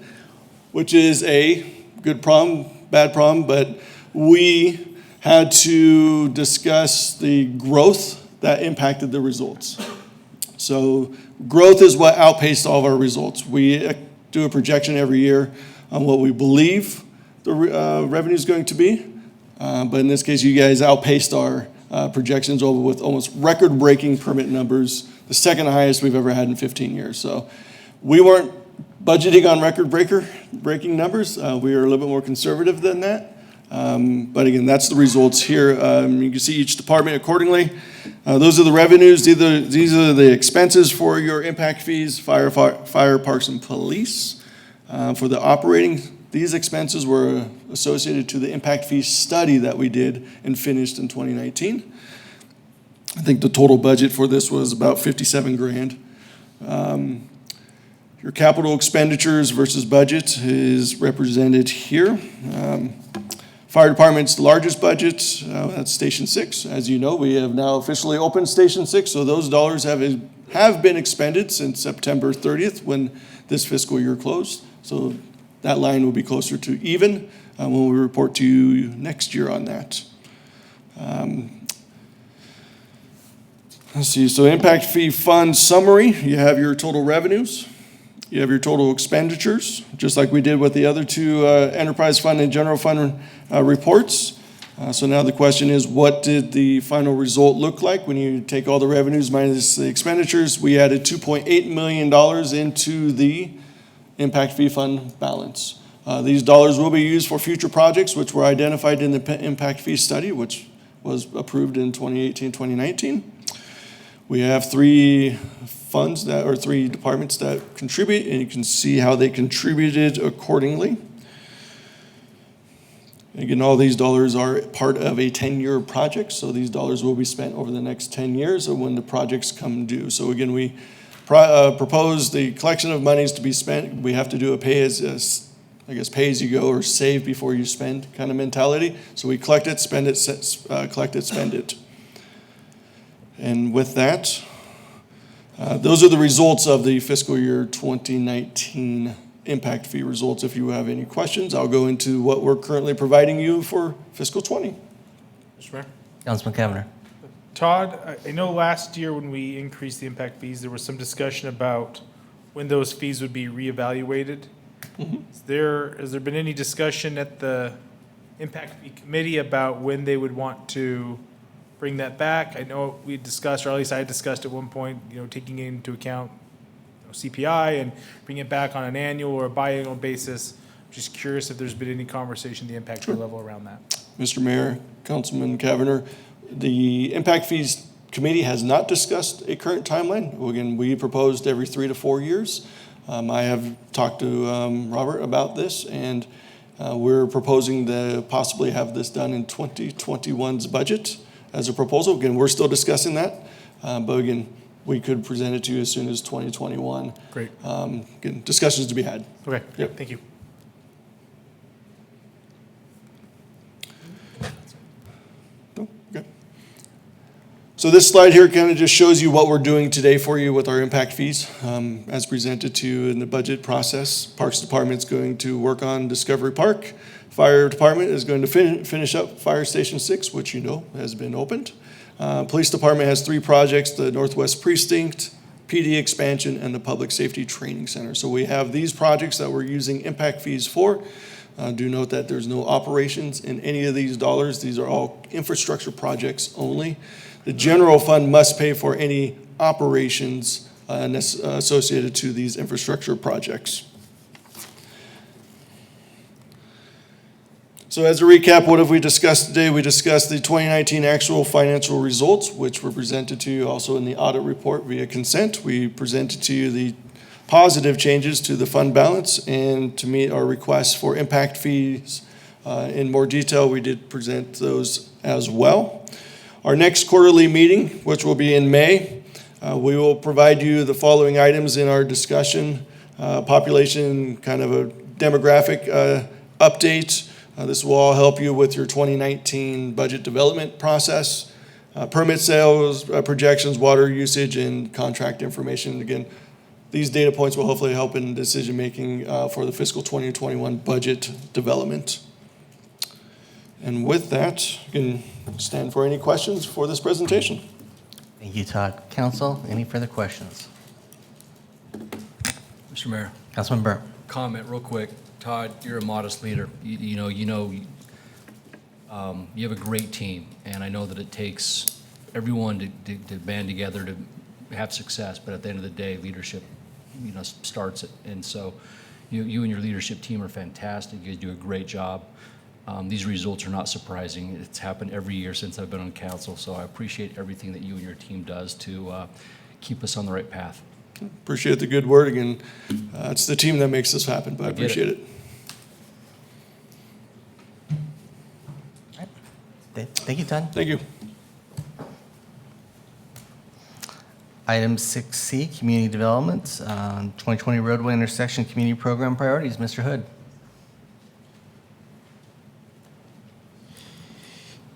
which is a good problem, bad problem, but we had to discuss the growth that impacted the results. So growth is what outpaced all of our results. We do a projection every year on what we believe the revenue is going to be, but in this case, you guys outpaced our projections over with almost record-breaking permit numbers, the second highest we've ever had in 15 years. So we weren't budgeting on record-breaking numbers. We are a little bit more conservative than that. But again, that's the results here. You can see each department accordingly. Those are the revenues. These are the expenses for your impact fees, fire, parks, and police. For the operating, these expenses were associated to the impact fee study that we did and finished in 2019. I think the total budget for this was about 57 grand. Your capital expenditures versus budget is represented here. Fire department's the largest budget, that's Station 6. As you know, we have now officially opened Station 6, so those dollars have been expended since September 30th when this fiscal year closed. So that line will be closer to even when we report to you next year on that. Let's see, so impact fee fund summary, you have your total revenues, you have your total expenditures, just like we did with the other two enterprise fund and general fund reports. So now the question is, what did the final result look like when you take all the revenues minus the expenditures? We added $2.8 million into the impact fee fund balance. These dollars will be used for future projects which were identified in the impact fee study, which was approved in 2018, 2019. We have three departments that contribute, and you can see how they contributed accordingly. Again, all these dollars are part of a 10-year project, so these dollars will be spent over the next 10 years when the projects come due. So again, we propose the collection of monies to be spent. We have to do a pay as you go or save before you spend kind of mentality. So we collect it, spend it, collect it, spend it. And with that, those are the results of the fiscal year 2019 impact fee results. If you have any questions, I'll go into what we're currently providing you for fiscal 20. Mr. Mayor? Councilman Cavanagh. Todd, I know last year when we increased the impact fees, there was some discussion about when those fees would be reevaluated. Has there been any discussion at the impact fee committee about when they would want to bring that back? I know we discussed, or at least I discussed at one point, taking into account CPI and bringing it back on an annual or a biannual basis. Just curious if there's been any conversation at the impact fee level around that. Mr. Mayor, Councilman Cavanagh, the impact fees committee has not discussed a current timeline. Again, we proposed every 3 to 4 years. I have talked to Robert about this, and we're proposing to possibly have this done in 2021's budget as a proposal. Again, we're still discussing that, but again, we could present it to you as soon as 2021. Great. Again, discussions to be had. Okay, Yep. thank you. Okay. So this slide here kind of just shows you what we're doing today for you with our impact fees. As presented to you in the budget process, Parks Department's going to work on Discovery Park. Fire Department is going to finish up Fire Station 6, which you know has been opened. Police Department has 3 projects, the Northwest Precinct, PD expansion, and the Public Safety Training Center. So we have these projects that we're using impact fees for. Do note that there's no operations in any of these dollars. These are all infrastructure projects only. The general fund must pay for any operations associated to these infrastructure projects. So as a recap, what have we discussed today? We discussed the 2019 actual financial results, which were presented to you also in the audit report via consent. We presented to you the positive changes to the fund balance, and to meet our requests for impact fees in more detail, we did present those as well. Our next quarterly meeting, which will be in May, we will provide you the following items in our discussion: population, kind of a demographic update. This will all help you with your 2019 budget development process, permit sales, projections, water usage, and contract information. Again, these data points will hopefully help in decision-making for the fiscal 2021 budget development. And with that, you can stand for any questions for this presentation. Thank you, Todd. Council, any further questions? Mr. Mayor, Councilman Burnt. comment real quick. Todd, you're a modest leader. You have a great team, and I know that it takes everyone to band together to have success, but at the end of the day, leadership, starts it. And so you and your leadership team are fantastic. You guys do a great job. These results are not surprising. It's happened every year since I've been on council, so I appreciate everything that you and your team does to keep us on the right path. Appreciate the good word. Again, it's the team that makes this happen, but I I get it. appreciate it. Thank you, Todd. Thank you. Item 6C, Community Development, 2020 Roadway Intersection Community Program Priorities. Mr. Hood.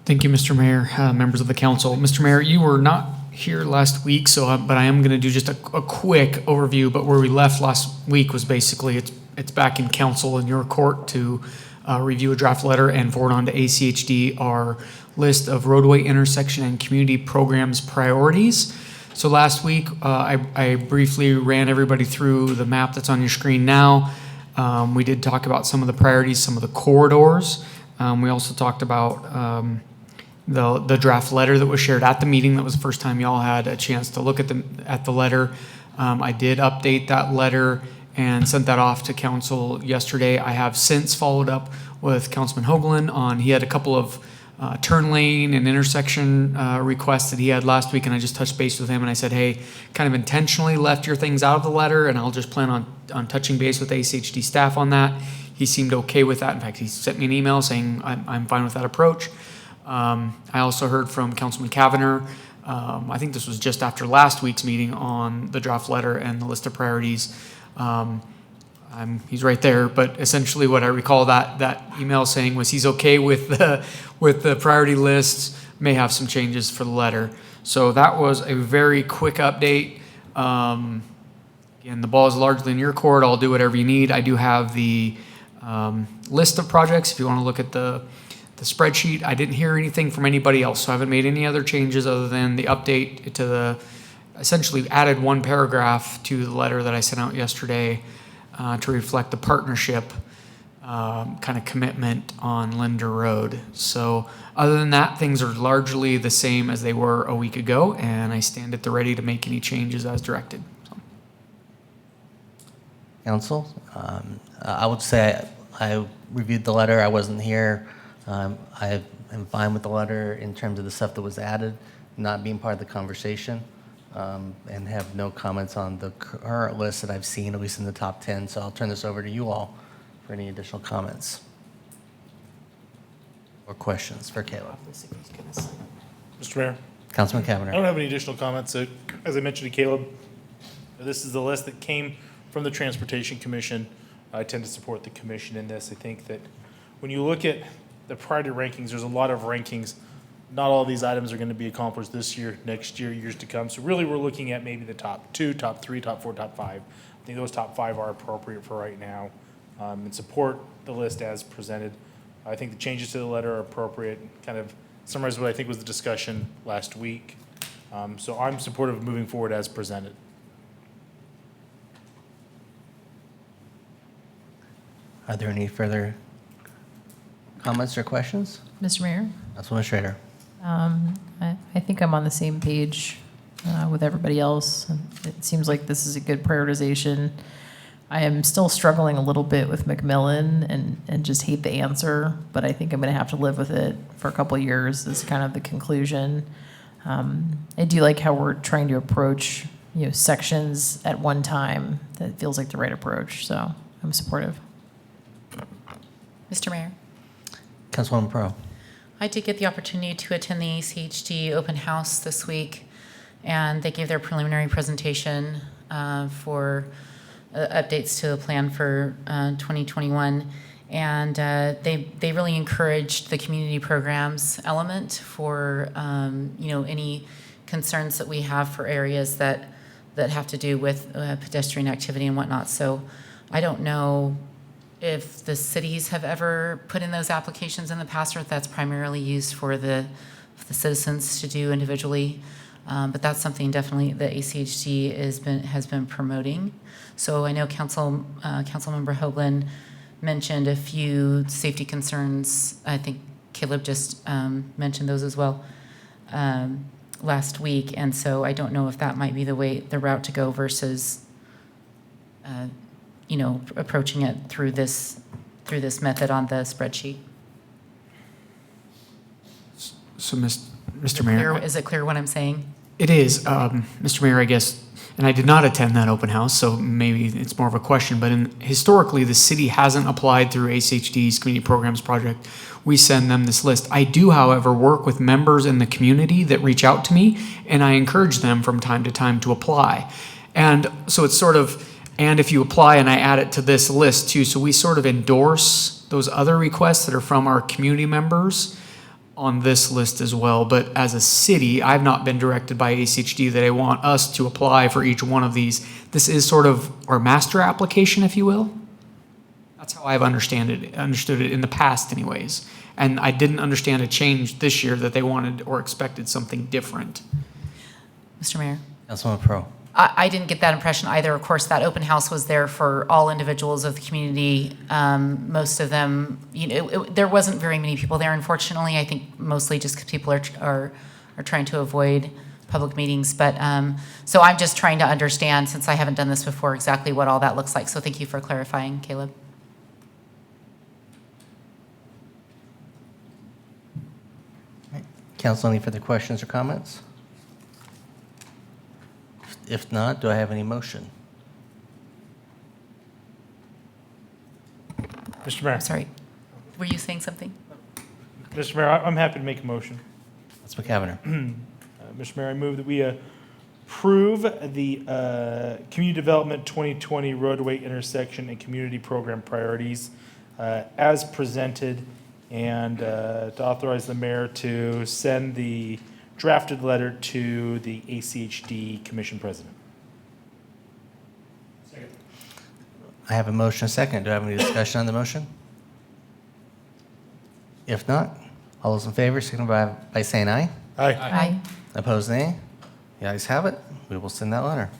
Thank you, Mr. Mayor, members of the council. Mr. Mayor, you were not here last week, but I am going to do just a quick overview. But where we left last week was basically it's back in council in your court to review a draft letter and forward on to ACHD our list of roadway intersection and community programs priorities. So last week, I briefly ran everybody through the map that's on your screen now. We did talk about some of the priorities, some of the corridors. We also talked about the draft letter that was shared at the meeting. That was the first time y'all had a chance to look at the letter. I did update that letter and sent that off to council yesterday. I have since followed up with Councilman Hoagland he had a couple of turn lane and intersection requests that he had last week, and I just touched base with him and I said, hey, kind of intentionally left your things out of the letter, and I'll just plan on touching base with ACHD staff on that. He seemed okay with that. In fact, he sent me an email saying I'm fine with that approach. I also heard from Councilman Cavanagh. I think this was just after last week's meeting on the draft letter and the list of priorities. He's right there, but essentially what I recall that email saying was he's okay with the priority lists, may have some changes for the letter. So that was a very quick update. Again, the ball is largely in your court. I'll do whatever you need. I do have the list of projects. If you want to look at the spreadsheet, I didn't hear anything from anybody else, so I haven't made any other changes other than the update to essentially added one paragraph to the letter that I sent out yesterday to reflect the partnership kind of commitment on Linder Road. So other than that, things are largely the same as they were a week ago, and I stand at the ready to make any changes as directed. So. Council, I would say I reviewed the letter. I wasn't here. I am fine with the letter in terms of the stuff that was added, not being part of the conversation, and have no comments on the current list that I've seen, at least in the top 10. So I'll turn this over to you all for any additional comments or questions for Caleb. Mr. Mayor, Councilman I Cavanagh. don't have any additional comments. So, as I mentioned to Caleb, this is the list that came from the Transportation Commission. I tend to support the commission in this. I think that when you look at the priority rankings, there's a lot of rankings. Not all of these items are going to be accomplished this year, next year, years to come. So really, we're looking at maybe the top 2, top 3, top 4, top 5. I think those top 5 are appropriate for right now, and support the list as presented. I think the changes to the letter are appropriate, kind of summarize what I think was the discussion last week. So I'm supportive of moving forward as presented. Are there any further comments or questions? Mr. Mayor? Councilwoman Schrader. I think I'm on the same page with everybody else. It seems like this is a good prioritization. I am still struggling a little bit with McMillan and just hate the answer, but I think I'm going to have to live with it for a couple of years is kind of the conclusion. I do like how we're trying to approach, sections at one time. That feels like the right approach, so I'm supportive. Mr. Mayor, Councilwoman Pro. I did get the opportunity to attend the ACHD open house this week, and they gave their preliminary presentation for updates to the plan for 2021. And they really encouraged the community programs element for any concerns that we have for areas that have to do with pedestrian activity and whatnot. So I don't know if the cities have ever put in those applications in the past, or if that's primarily used for the citizens to do individually. But that's something definitely the ACHD has been promoting. So I know Councilmember Hoagland mentioned a few safety concerns. I think Caleb just mentioned those as well last week, and so I don't know if that might be the route to go versus approaching it through this method on the spreadsheet. So, Mr. Mayor. Is it clear what I'm saying? It is, Mr. Mayor, I guess, and I did not attend that open house, so maybe it's more of a question, but historically, the city hasn't applied through ACHD's Community Programs Project. We send them this list. I do, however, work with members in the community that reach out to me, and I encourage them from time to time to apply. And so it's sort of, and if you apply, and I add it to this list too, so we sort of endorse those other requests that are from our community members on this list as well. But as a city, I've not been directed by ACHD that they want us to apply for each one of these. This is sort of our master application, if you will. That's how I've understood it in the past anyways. And I didn't understand a change this year that they wanted or expected something different. Mr. Mayor? Councilwoman Pro. I didn't get that impression either. Of course, that open house was there for all individuals of the community. Most of them, there wasn't very many people there, unfortunately. I think mostly just because people are trying to avoid public meetings. But so I'm just trying to understand, since I haven't done this before, exactly what all that looks like. So thank you for clarifying, Caleb. Council, any further questions or comments? If not, do I have any motion? Mr. Mayor. Sorry, were you saying something? Mr. Mayor, I'm happy to make a motion. Councilman Cavanagh. Mr. Mayor, I move that we approve the Community Development 2020 roadway intersection and community program priorities as presented, and to authorize the mayor to send the drafted letter to the ACHD Commission President. I have a motion, a second. Do I have any discussion on the motion? If not, all those in favor, signify by saying aye. Aye. Aye. Opposed, nay. The ayes have it. We will send that letter.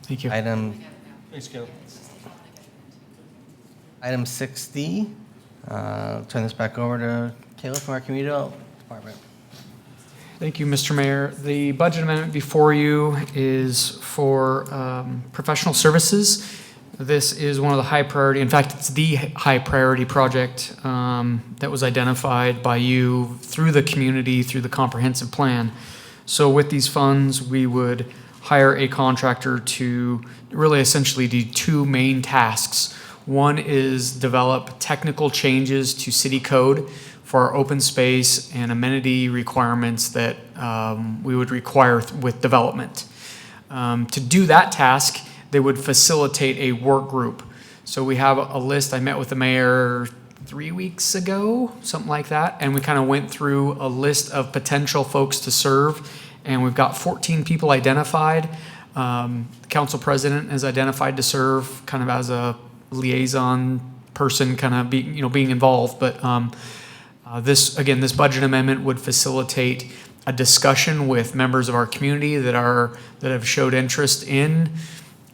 Thank you. Item 6D. Turn this back over to Caleb from our Community Development Department. Thank you, Mr. Mayor. The budget amendment before you is for professional services. This is one of the high priority, in fact, it's the high priority project that was identified by you through the community, through the comprehensive plan. So with these funds, we would hire a contractor to really essentially do two main tasks. One is develop technical changes to city code for our open space and amenity requirements that we would require with development. To do that task, they would facilitate a work group. So we have a list. I met with the mayor 3 weeks ago, something like that, and we kind of went through a list of potential folks to serve, and we've got 14 people identified. The council president is identified to serve kind of as a liaison person, kind of being involved, but this budget amendment would facilitate a discussion with members of our community that have showed interest in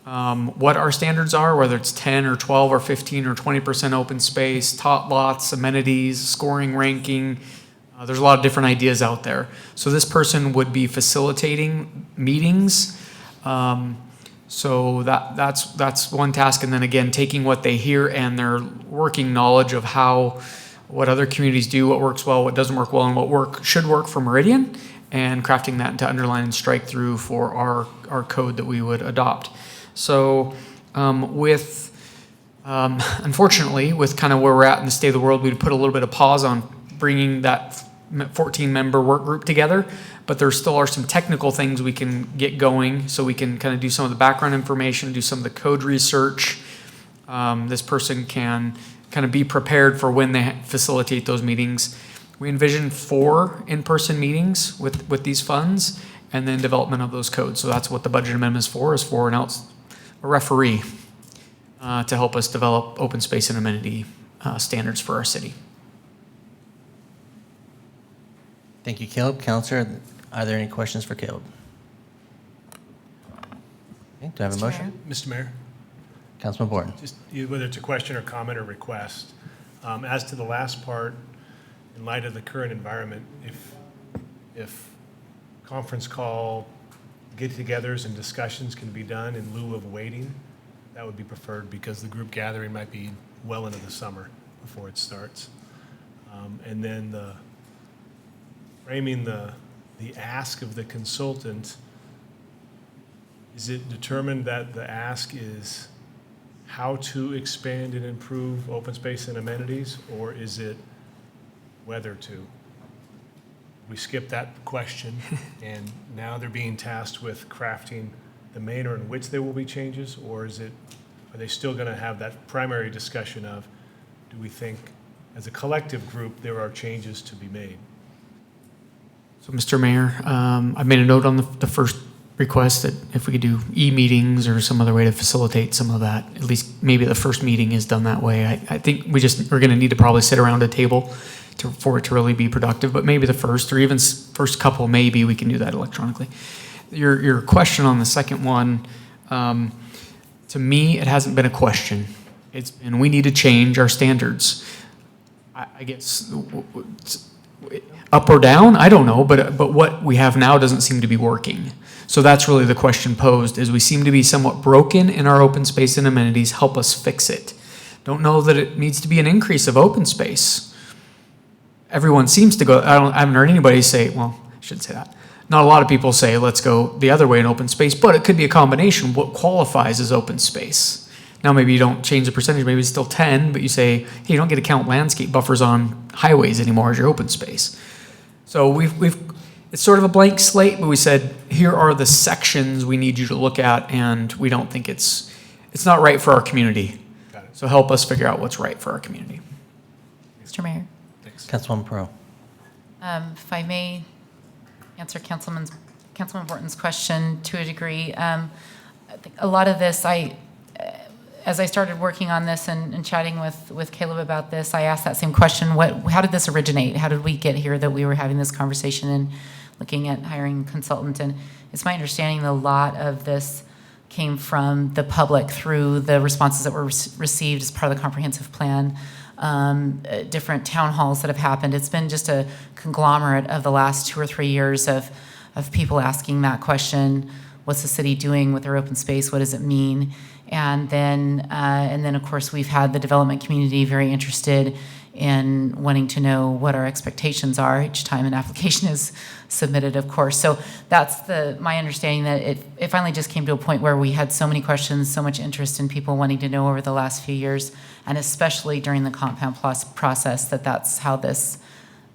what our standards are, whether it's 10 or 12 or 15 or 20% open space, tot lots, amenities, scoring, ranking. There's a lot of different ideas out there. So this person would be facilitating meetings So that's one task. And then again, taking what they hear and their working knowledge of what other communities do, what works well, what doesn't work well, and what should work for Meridian, and crafting that into underline and strike through for our code that we would adopt. So unfortunately, with kind of where we're at in the state of the world, we'd put a little bit of pause on bringing that 14-member work group together, but there still are some technical things we can get going, so we can kind of do some of the background information, do some of the code research. This person can kind of be prepared for when they facilitate those meetings. We envision 4 in-person meetings with these funds, and then development of those codes. So that's what the budget amendment is for a referee to help us develop open space and amenity standards for our city. Thank you, Caleb. Counselor, are there any questions for Caleb? Okay, do I have a motion? Mr. Mayor? Councilman Borton. Just whether it's a question or comment or request, as to the last part, in light of the current environment, if conference call, get-togethers and discussions can be done in lieu of waiting, that would be preferred, because the group gathering might be well into the summer before it starts. And then framing the ask of the consultant, is it determined that the ask is how to expand and improve open space and amenities, or is it whether to? We skipped that question, and now they're being tasked with crafting the manner in which there will be changes, or are they still going to have that primary discussion of, do we think as a collective group there are changes to be made? So, Mr. Mayor, I made a note on the first request that if we could do e-meetings or some other way to facilitate some of that, at least maybe the first meeting is done that way. I think we're going to need to probably sit around a table for it to really be productive, but maybe the first or even first couple, maybe we can do that electronically. Your question on the second one, to me, it hasn't been a question. And we need to change our standards. I guess up or down, I don't know, but what we have now doesn't seem to be working. So that's really the question posed, is we seem to be somewhat broken in our open space and amenities. Help us fix it. Don't know that it needs to be an increase of open space. Everyone seems to go, I haven't heard anybody say, well, I shouldn't say that. Not a lot of people say, let's go the other way in open space, but it could be a combination. What qualifies as open space? Now, maybe you don't change the percentage, maybe it's still 10, but you say, hey, you don't get to count landscape buffers on highways anymore as your open space. So it's sort of a blank slate, but we said, here are the sections we need you to look at, and we don't think it's not right for our community. Got it. So help us figure out what's right for our community. Mr. Mayor, Councilwoman Pro. if I may answer Councilman Borton's question to a degree. I think a lot of this, as I started working on this and chatting with Caleb about this, I asked that same question. How did this originate? How did we get here that we were having this conversation and looking at hiring a consultant? And it's my understanding that a lot of this came from the public through the responses that were received as part of the comprehensive plan, different town halls that have happened. It's been just a conglomerate of the last 2 or 3 years of people asking that question. What's the city doing with their open space? What does it mean? And then of course, we've had the development community very interested in wanting to know what our expectations are each time an application is submitted, of course. So that's my understanding, that it finally just came to a point where we had so many questions, so much interest in people wanting to know over the last few years, and especially during the compound plus process, that's how this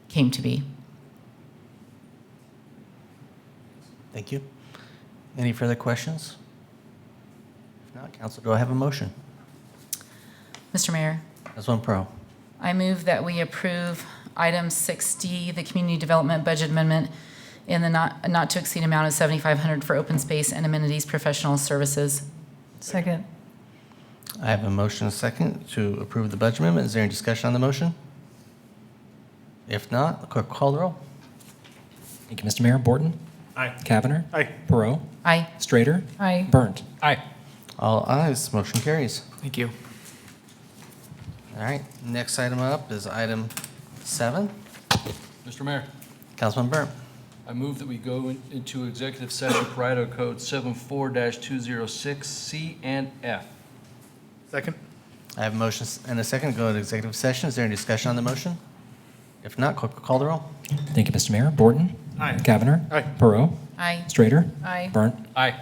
came to be. Thank you. Any further questions? If not, Council, do I have a motion? Mr. Mayor, Councilwoman Pro. I move that we approve item 6D, the community development budget amendment, in the not to exceed amount of $7,500 for open space and amenities professional services. Second. I have a motion and a second to approve the budget amendment. Is there any discussion on the motion? If not, the clerk will call the roll. Thank you, Mr. Mayor. Borton? Aye. Cavanagh? Aye. Perot? Aye. Strader? Aye. Burnt? Aye. All ayes, motion carries. Thank you. All right, next item up is item 7. Mr. Mayor, Councilman Burnt. I move that we go into executive session per Idaho Code 74-206 C and F. Second? I have a motion and a second to go into executive session. Is there any discussion on the motion? If not, clerk will call the roll. Thank you, Mr. Mayor. Borton? Aye. Cavanagh? Aye. Burrow? Aye. Strater? Aye. Burnt? Aye.